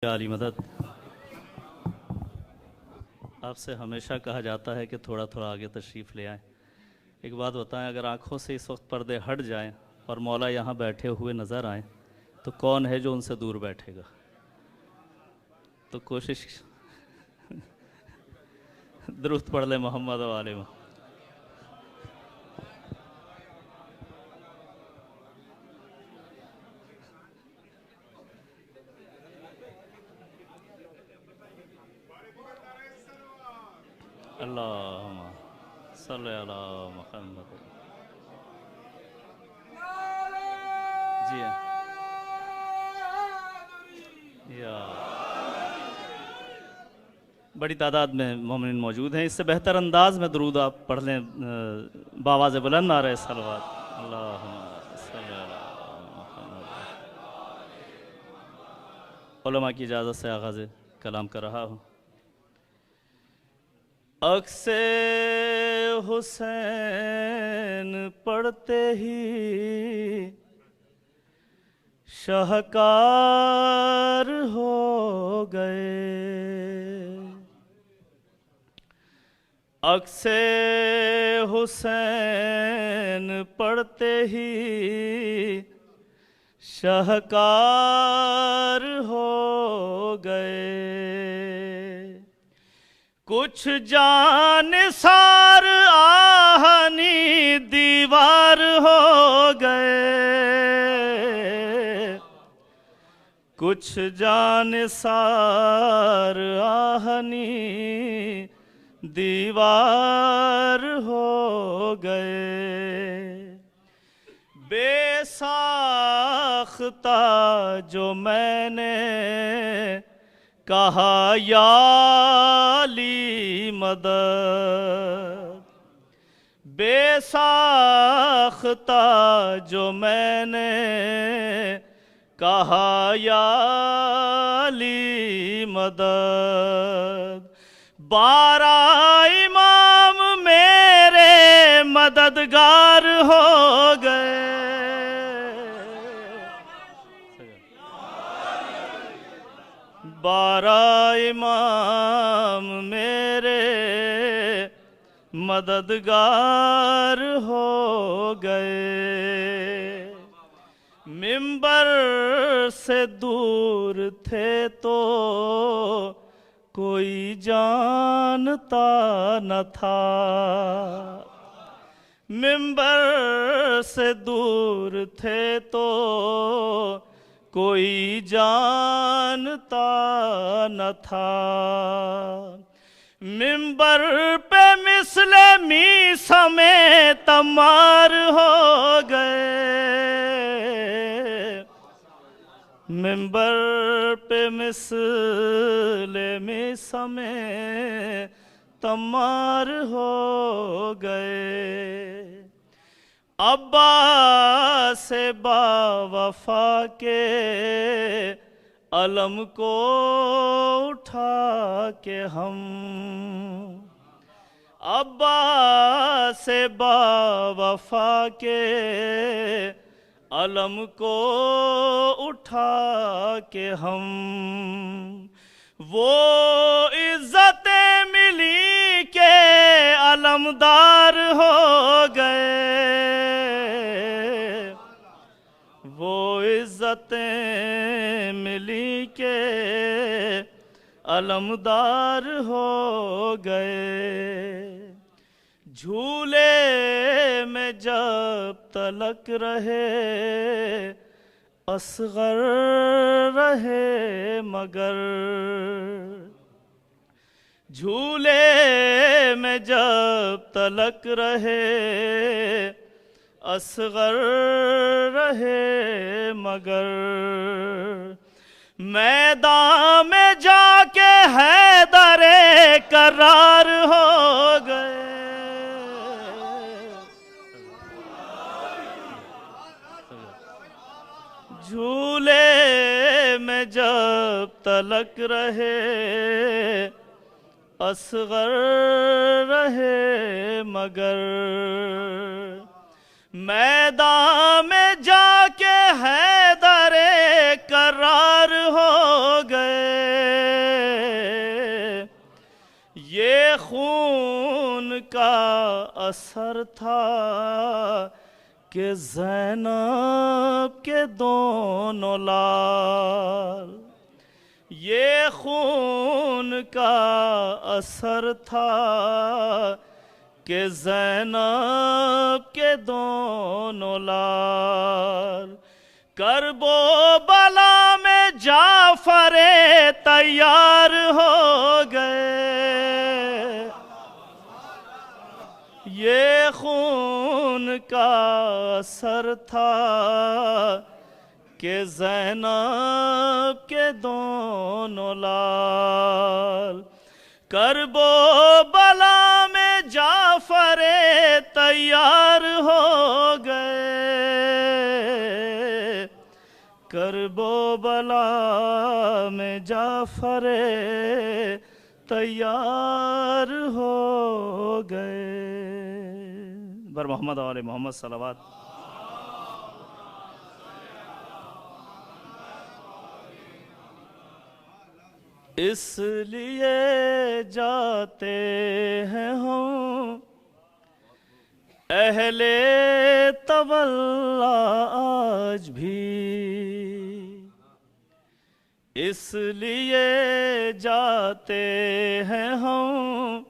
عالی مدد آپ سے ہمیشہ کہا جاتا ہے کہ تھوڑا تھوڑا آگے تشریف لے آئیں. ایک بات بتائیں، اگر آنکھوں سے اس وقت پردے ہٹ جائیں اور مولا یہاں بیٹھے ہوئے نظر آئیں تو کون ہے جو ان سے دور بیٹھے گا؟ تو کوشش درود پڑھ لیں محمد و آل محمد. اللہم صلی علی محمد. جی یا بڑی تعداد میں مومنین موجود ہیں. اس سے بہتر انداز میں درود آپ پڑھ لیں بآواز بلند نعرہ صلوات. اللہم صلی علی محمد. علماء کی اجازت سے آغاز کلام کر رہا ہوں. عکس حسین پڑھتے ہی شاہکار ہو گئے. عکس حسین پڑھتے ہی شاہکار ہو گئے. کچھ جانثار آہنی دیوار ہو گئے. کچھ جانثار آہنی دیوار ہو گئے. بے ساختہ جو میں نے کہا یا علی مدد. بے ساختہ جو میں نے کہا یا علی مدد. 12 امام میرے مددگار ہو گئے. 12 امام میرے مددگار ہو گئے. منبر سے دور تھے تو کوئی جانتا نہ تھا. منبر سے دور تھے تو کوئی جانتا نہ تھا. ممبر پہ مثل میثم تمار ہو گئے. ممبر پہ مثل میثم تمار ہو گئے. عباس با وفا کے علم کو اٹھا کے ہم. عباس با وفا کے علم کو اٹھا کے ہم. وہ عزتیں ملی کے علمدار ہو گئے. وہ عزتیں ملی کے علمدار ہو گئے. جھولے میں جب تلک رہے اصغر رہے مگر. جھولے میں جب تلک رہے اصغر رہے مگر. میدان میں جا کے حیدر کرار ہو گئے. جھولے میں جب تلک رہے اصغر رہے مگر. میدان میں جا کے حیدر قرار ہو گئے، یہ خون کا اثر تھا کہ زینب کے دونوں لال، یہ خون کا اثر تھا کہ زینب کے دونوں لال، کرب و بلا میں جعفر تیار ہو گئے، یہ خون کا اثر تھا کہ زینب کے دونوں لال، کرب و بلا میں جعفر تیار ہو گئے، کرب و بلا میں جعفر تیار ہو گئے۔ بر محمد و آل محمد صلوات۔ اس لیے جاتے ہیں ہم اہل طلّہ آج بھی، اس لیے جاتے ہیں ہم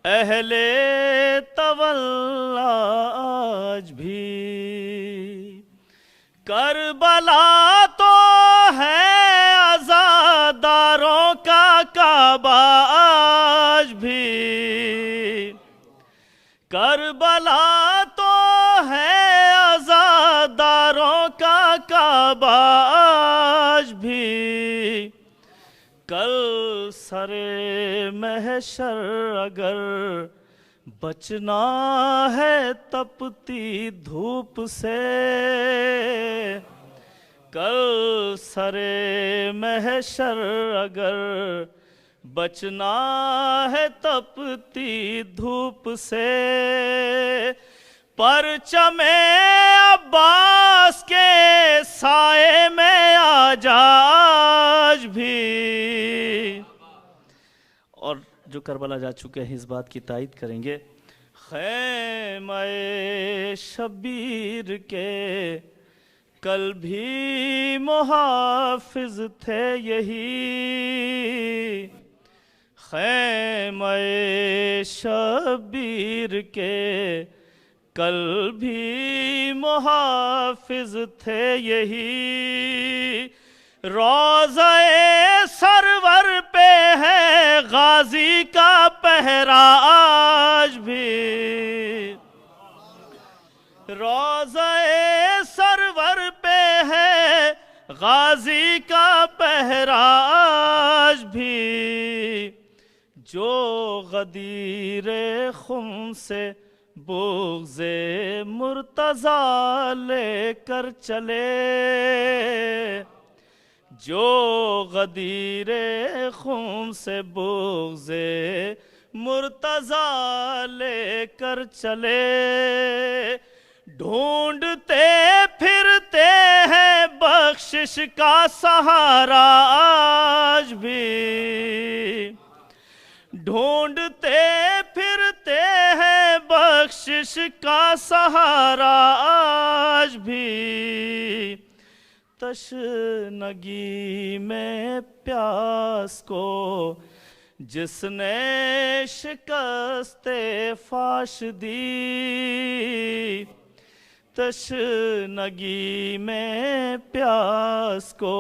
اہل طلّہ آج بھی، کربلا تو ہے عزاداروں کا کعبہ آج بھی، کربلا تو ہے عزاداروں کا کعبہ آج بھی، کل سر محشر اگر بچنا ہے تپتی دھوپ سے، کل سر محشر اگر بچنا ہے تپتی دھوپ سے، پرچم عباس کے سائے میں آ جا آج بھی۔ اور جو کربلا جا چکے ہیں اس بات کی تائید کریں گے، خیمہ شبیر کے کل بھی محافظ تھے یہی، خیمہ شبیر کے کل بھی محافظ تھے یہی، روضہ سرور پہ ہے غازی کا پہرا آج بھی، روضہ سرور پہ ہے غازی کا پہرا آج بھی، جو غدیر خم سے بغض مرتضیٰ لے کر چلے، جو غدیر خم سے بغض مرتضیٰ لے کر چلے، ڈھونڈتے پھرتے ہیں بخشش کا سہارا آج بھی، ڈھونڈتے پھرتے ہیں بخشش کا سہارا آج بھی، تشنگی میں پیاس کو جس نے شکست فاش دی، تشنگی میں پیاس کو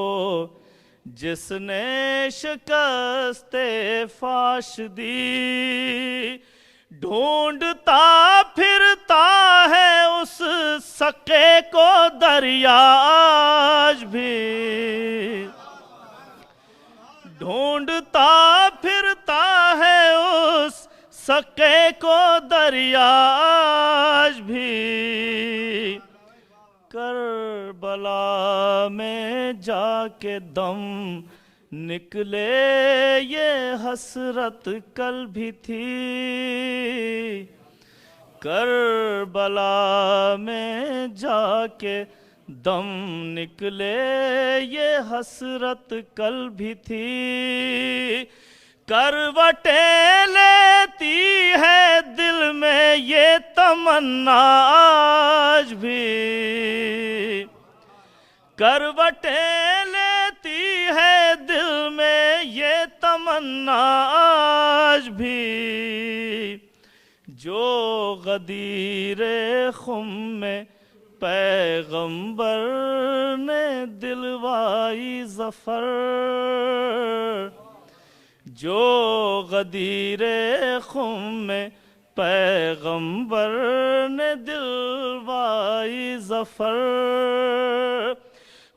جس نے شکست فاش دی، ڈھونڈتا پھرتا ہے اس سکے کو دریا آج بھی، ڈھونڈتا پھرتا ہے اس سکے کو دریا آج بھی، کربلا میں جا کے دم نکلے یہ حسرت کل بھی تھی، کربلا میں جا کے دم نکلے یہ حسرت کل بھی تھی، کروٹیں لیتی ہے دل میں یہ تمنا آج بھی، کروٹیں لیتی ہے دل میں یہ تمنا آج بھی، جو غدیر خم میں پیغمبر نے دلوائی ظفر، جو غدیر خم میں پیغمبر نے دلوائی ظفر،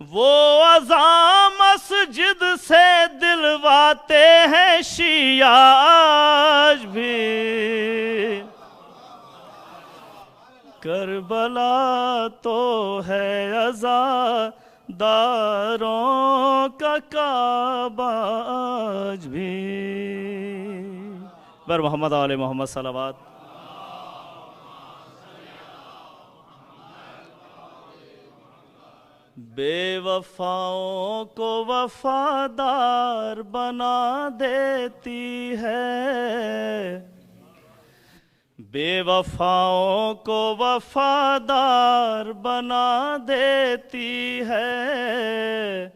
وہ اذاں مسجد سے دلواتے ہیں شیعہ آج بھی، کربلا تو ہے عزاداروں کا کعبہ آج بھی۔ بر محمد آل محمد صلوات۔ بے وفاؤں کو وفادار بنا دیتی ہے، بے وفاؤں کو وفادار بنا دیتی ہے،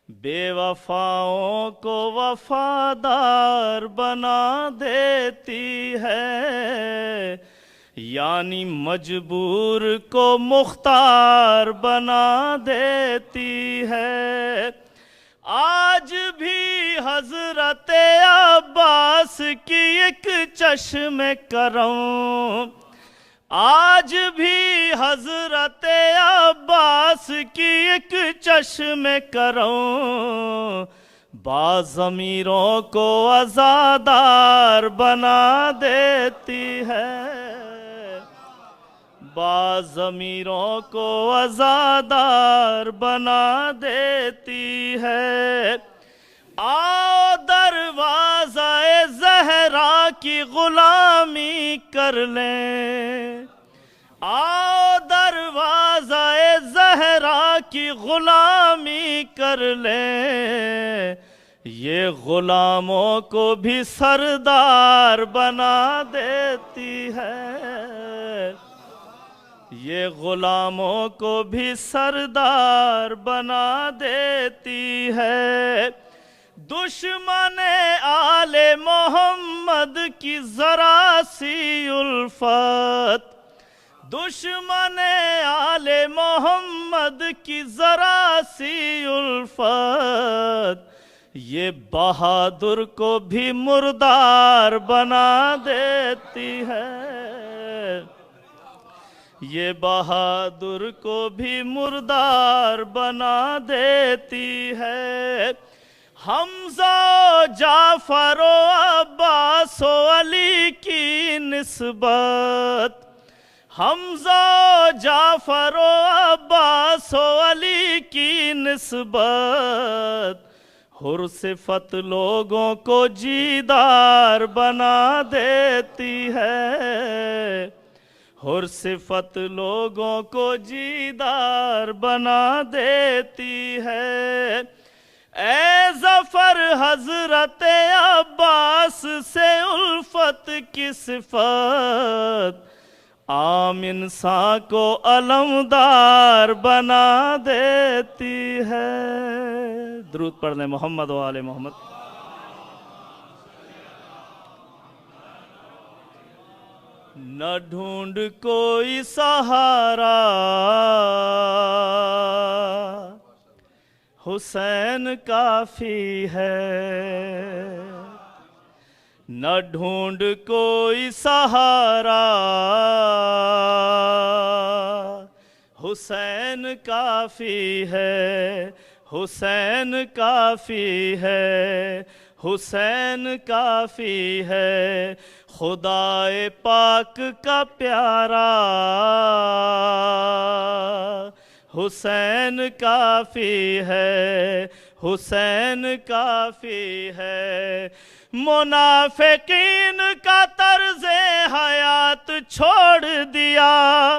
بے وفاؤں کو وفادار بنا دیتی ہے، یعنی مجبور کو مختار بنا دیتی ہے۔ آج بھی حضرت عباس کی ایک چشم کرم، آج بھی حضرت عباس کی ایک چشم کرم، بعض امیروں کو عزادار بنا دیتی ہے، بعض امیروں کو عزادار بنا دیتی ہے۔ آؤ دروازہ زہرا کی غلامی کر لیں، آؤ دروازہ زہرا کی غلامی کر لیں، یہ غلاموں کو بھی سردار بنا دیتی ہے، یہ غلاموں کو بھی سردار بنا دیتی ہے۔ دشمن آل محمد کی ذرا سی الفت، دشمن آل محمد کی ذرا سی الفت، یہ بہادر کو بھی مردار بنا دیتی ہے، یہ بہادر کو بھی مردار بنا دیتی ہے۔ حمزہ و جعفر و عباس و علی کی نسبت، حمزہ و جعفر و عباس و علی کی نسبت، حر صفت لوگوں کو جیدار بنا دیتی ہے، حر صفت لوگوں کو جیدار بنا دیتی ہے۔ اے ظفر حضرت عباس سے الفت کی صفت، عام انسان کو علمدار بنا دیتی ہے۔ درود پڑھ لیں محمد و آل محمد۔ نہ ڈھونڈ کوئی سہارا حسین کافی ہے، نہ ڈھونڈ کوئی سہارا حسین کافی ہے، حسین کافی ہے، حسین کافی ہے، خدائے پاک کا پیارا حسین کافی ہے، حسین کافی ہے۔ منافقین کا طرز حیات چھوڑ دیا،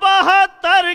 72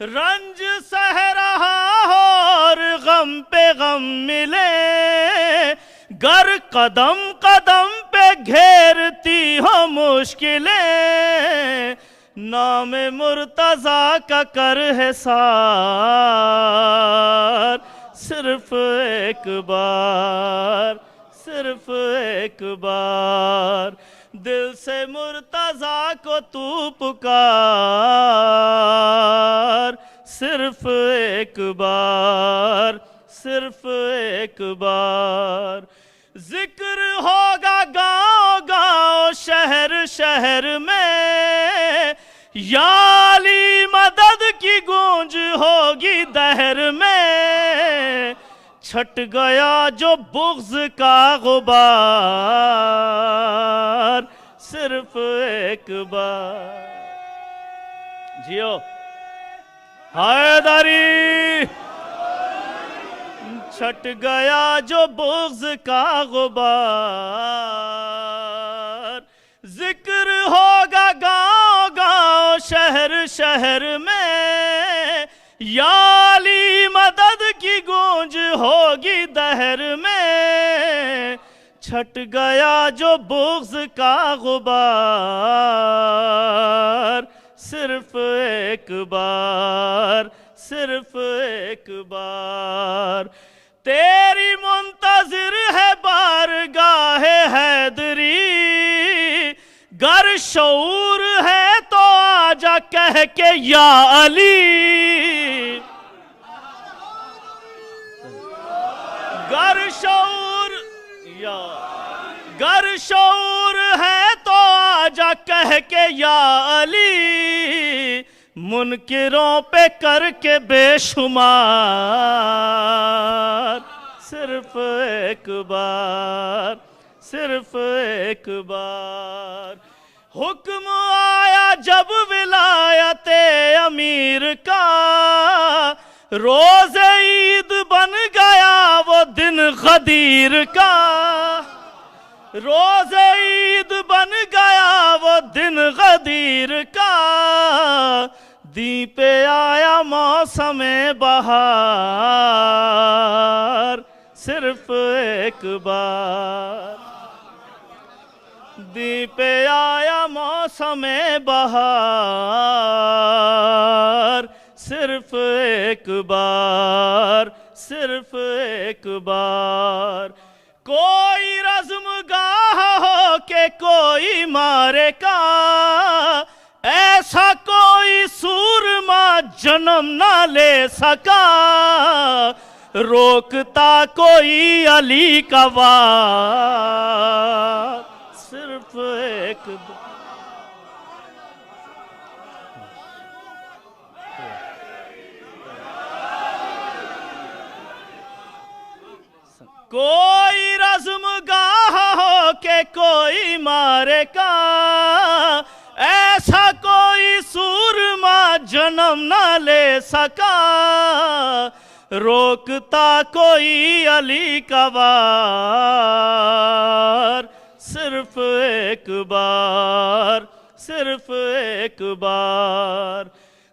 رنج سہ رہا ہو اور غم پہ غم ملے، گر قدم قدم پہ گھیرتی ہو مشکلیں، نام مرتضیٰ کا کر حسار، صرف ایک بار، صرف ایک بار دل سے مرتضیٰ کو تو پکار، صرف ایک بار، صرف ایک بار ذکر ہوگا گاؤں گاؤں شہر شہر میں، یا علی مدد کی گونج ہوگی دہر میں، چھٹ گیا جو بغض کا غبار، صرف ایک بار جیو حیدری، چھٹ گیا جو بغض کا غبار، ذکر ہوگا گاؤں گاؤں شہر شہر میں، یا علی مدد کی گونج ہوگی دہر میں، چھٹ گیا جو بغض کا غبار، صرف ایک بار، صرف ایک بار تیری منتظر ہے بارگاہ حیدری، گر شعور ہے تو آجا کہہ کے یا علی، گر شعور ہے تو آجا کہہ کے یا علی، منکروں پہ کر کے بے شمار، صرف ایک بار، صرف ایک بار حکم آیا جب ولایت امیر کا، روز عید بن گیا وہ دن غدیر کا، روز عید بن گیا وہ دن غدیر کا، دی پہ آیا موسم بہار، صرف ایک بار دی پہ آیا موسم بہار، صرف ایک بار، صرف ایک بار کوئی رزم گاہ ہو کہ کوئی مارے کا، ایسا کوئی سورما جنم نہ لے سکا، روکتا کوئی علی کا وار، صرف ایک کوئی رزم گاہ ہو کہ کوئی مارے کا، ایسا کوئی سورما جنم نہ لے سکا، روکتا کوئی علی کا وار، صرف ایک بار، صرف ایک بار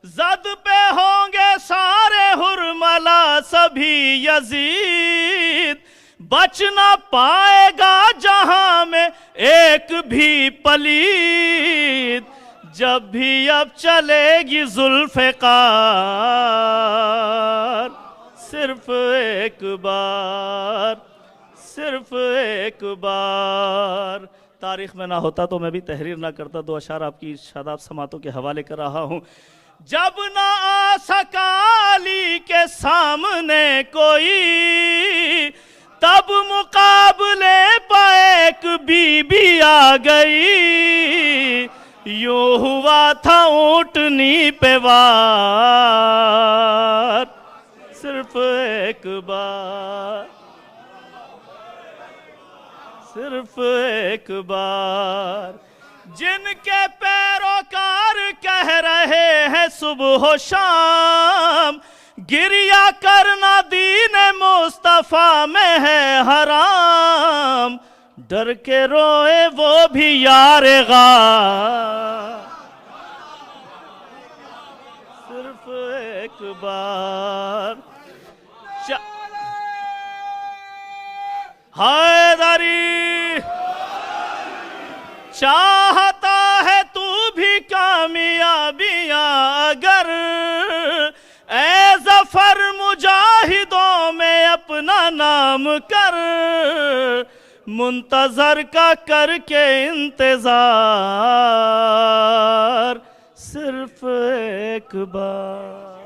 زد پہ ہوں گے سارے حرملا سبھی یزید، بچ نہ پائے گا جہاں میں ایک بھی پلید، جب بھی اب چلے گی ذوالفقار، صرف ایک بار، صرف ایک بار تاریخ میں نہ ہوتا تو میں بھی تحریر نہ کرتا، دو اشعار آپ کی شاداب سماعتوں کے حوالے کر رہا ہوں۔ جب نہ آ سکا علی کے سامنے کوئی، تب مقابلے پہ ایک بی بی آ گئی، یوں ہوا تھا اونٹنی پہ وار، صرف ایک بار، صرف ایک بار جن کے پیروکار کہہ رہے ہیں صبح و شام، گریہ کرنا دین مصطفیٰ میں ہے حرام، ڈر کے روئے وہ بھی یار غار، صرف بار حیدری چاہتا ہے تو بھی کامیابیاں اگر اے ظفر مجاہدوں میں اپنا نام کر منتظر کا کر کے انتظار صرف ایک بار